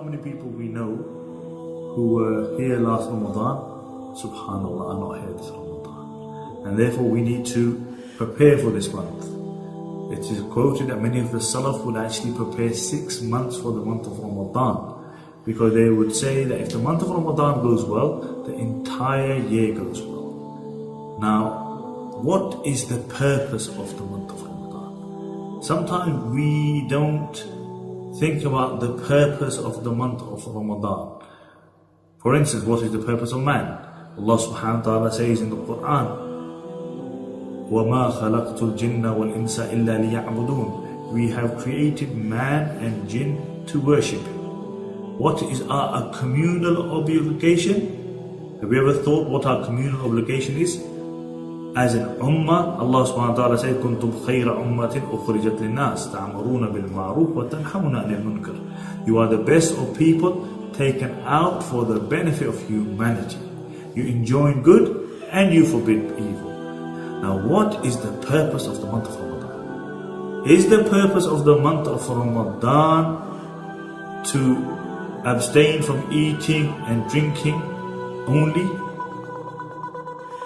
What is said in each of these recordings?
many people we know who were here last Ramadan, subhanallah, are not here this Ramadan. And therefore we need to prepare for this month. It is quoted that many of the Salaf would actually prepare 6 months for the month of Ramadan, because they would say that if the month of Ramadan goes well, the entire year goes well. Now, what is the purpose of the month of Ramadan? Sometimes we don't think about the purpose of the month of Ramadan. For instance, what is the purpose of man? Allah subhanahu wa ta'ala says in the Quran, وَمَا خَلَقْتُ الْجِنَّ وَالْإِنسَ إِلَّا لِيَعْبُدُونَ. We have created man and jinn to worship him. What is our communal obligation? Have you ever thought what our communal obligation is? As an ummah, Allah subhanahu wa ta'ala said, كُنْتُمْ خَيْرَ أُمَّةٍ أُخْرِجَتْ لِلنَّاسِ تَعْمُرُونَ بِالْمَعْرُوفِ وَتَنْحَوْنَ عَنِ الْمُنْكَرِ. You are the best of people taken out for the benefit of humanity. You enjoin good and you forbid evil. Now, what is the purpose of the month of Ramadan? Is the purpose of the month of Ramadan to abstain from eating and drinking only?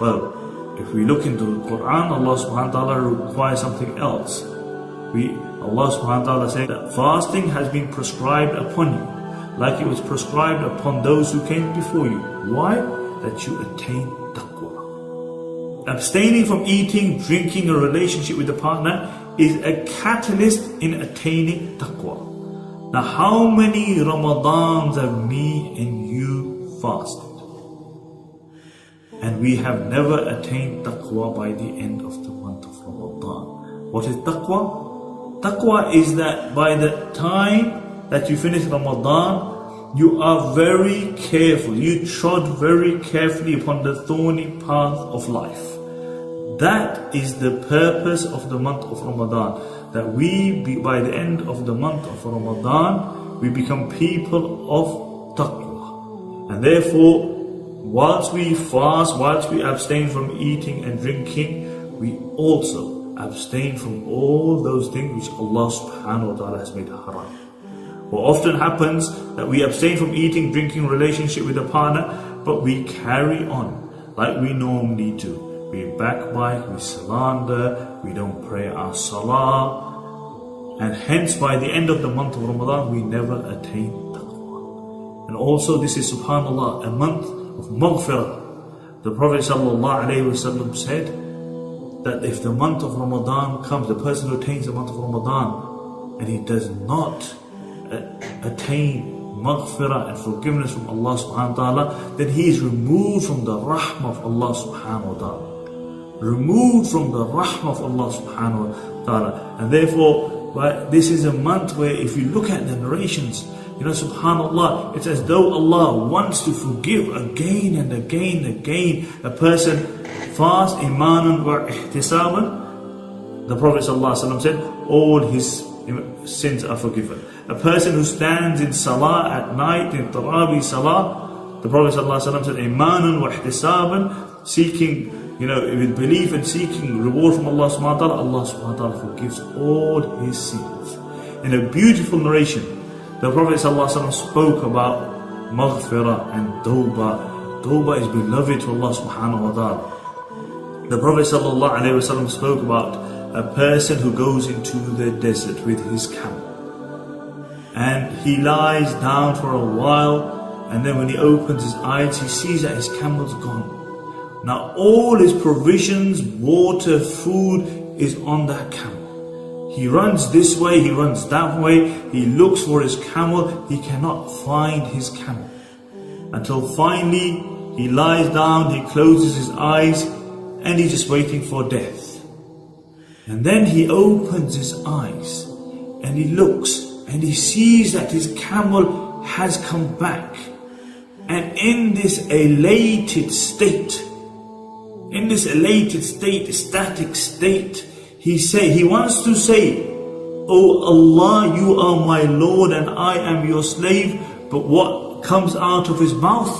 Well, if we look into the Quran, Allah subhanahu wa ta'ala requires something else. Allah subhanahu wa ta'ala said that fasting has been prescribed upon you, like it was prescribed upon those who came before you. Why? That you attain taqwa. Abstaining from eating, drinking, a relationship with the partner is a catalyst in attaining taqwa. Now, how many Ramadans have me and you fasted? And we have never attained taqwa by the end of the month of Ramadan. What is taqwa? Taqwa is that by the time that you finish Ramadan, you are very careful. You trod very carefully upon the thorny path of life. That is the purpose of the month of Ramadan. That by the end of the month of Ramadan, we become people of taqwa. And therefore, whilst we fast, whilst we abstain from eating and drinking, we also abstain from all those things which Allah subhanahu wa ta'ala has made haram. What often happens that we abstain from eating, drinking, relationship with a partner, but we carry on like we normally do. We backbite, we slander, we don't pray our salah, and hence by the end of the month of Ramadan we never attain taqwa. And also this is, subhanallah, a month of maghfirah. The Prophet ﷺ said that if the month of Ramadan comes, the person who attains the month of Ramadan and he does not attain maghfirah and forgiveness from Allah subhanahu wa ta'ala, then he is removed from the rahmah of Allah subhanahu wa ta'ala. Removed from the rahmah of Allah subhanahu wa ta'ala. And therefore, this is a month where if you look at the narrations, subhanallah, it's as though Allah wants to forgive again and again and again. A person fast imanan wa ihtisaban. The Prophet ﷺ said, all his sins are forgiven. A person who stands in salah at night, in tarawih salah, the Prophet ﷺ said, imanan wa ihtisaban, seeking, with belief and seeking reward from Allah subhanahu wa ta'ala, Allah subhanahu wa ta'ala forgives all his sins. In a beautiful narration, the Prophet ﷺ spoke about maghfirah and tawbah. Tawbah is beloved to Allah subhanahu wa ta'ala. The Prophet ﷺ spoke about a person who goes into the desert with his camel. And he lies down for a while, and then when he opens his eyes, he sees that his camel's gone. Now all his provisions, water, food is on that camel. He runs this way, he runs that way, he looks for his camel, he cannot find his camel. Until finally he lies down, he closes his eyes, and he's just waiting for death. And then he opens his eyes, and he looks, and he sees that his camel has come back. And in this elated state, ecstatic state, he wants to say, "Oh Allah, you are my Lord and I am your slave." But what comes out of his mouth?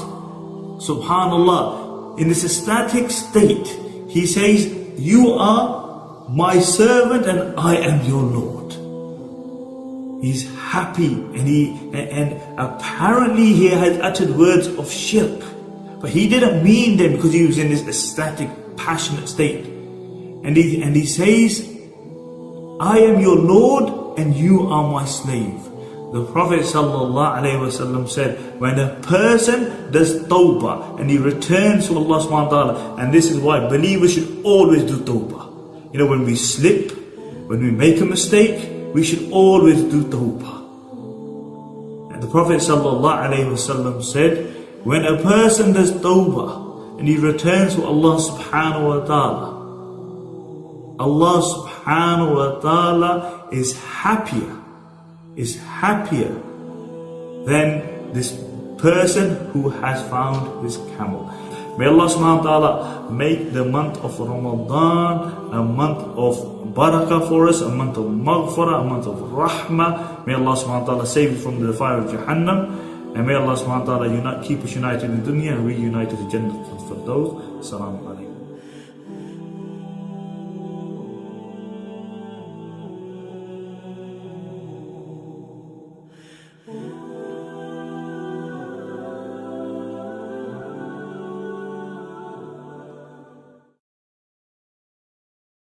Subhanallah, in this ecstatic state, he says, "You are my servant and I am your Lord." He's happy, and apparently he has uttered words of shirk, but he didn't mean them because he was in this ecstatic, passionate state. And he says, I am your Lord and you are my slave. The Prophet ﷺ said, when a person does tawbah and he returns to Allah subhanahu wa ta'ala, and this is why believers should always do tawbah. You know, when we slip, when we make a mistake, we should always do tawbah. And the Prophet ﷺ said, when a person does tawbah and he returns to Allah subhanahu wa ta'ala, Allah subhanahu wa ta'ala is happier than this person who has found his camel. May Allah subhanahu wa ta'ala make the month of Ramadan a month of barakah for us, a month of maghfirah, a month of rahmah. May Allah subhanahu wa ta'ala save us from the fire of Jahannam. And may Allah subhanahu wa ta'ala keep us united in dunya and reunite us in Jannah for those. Assalamu alaikum.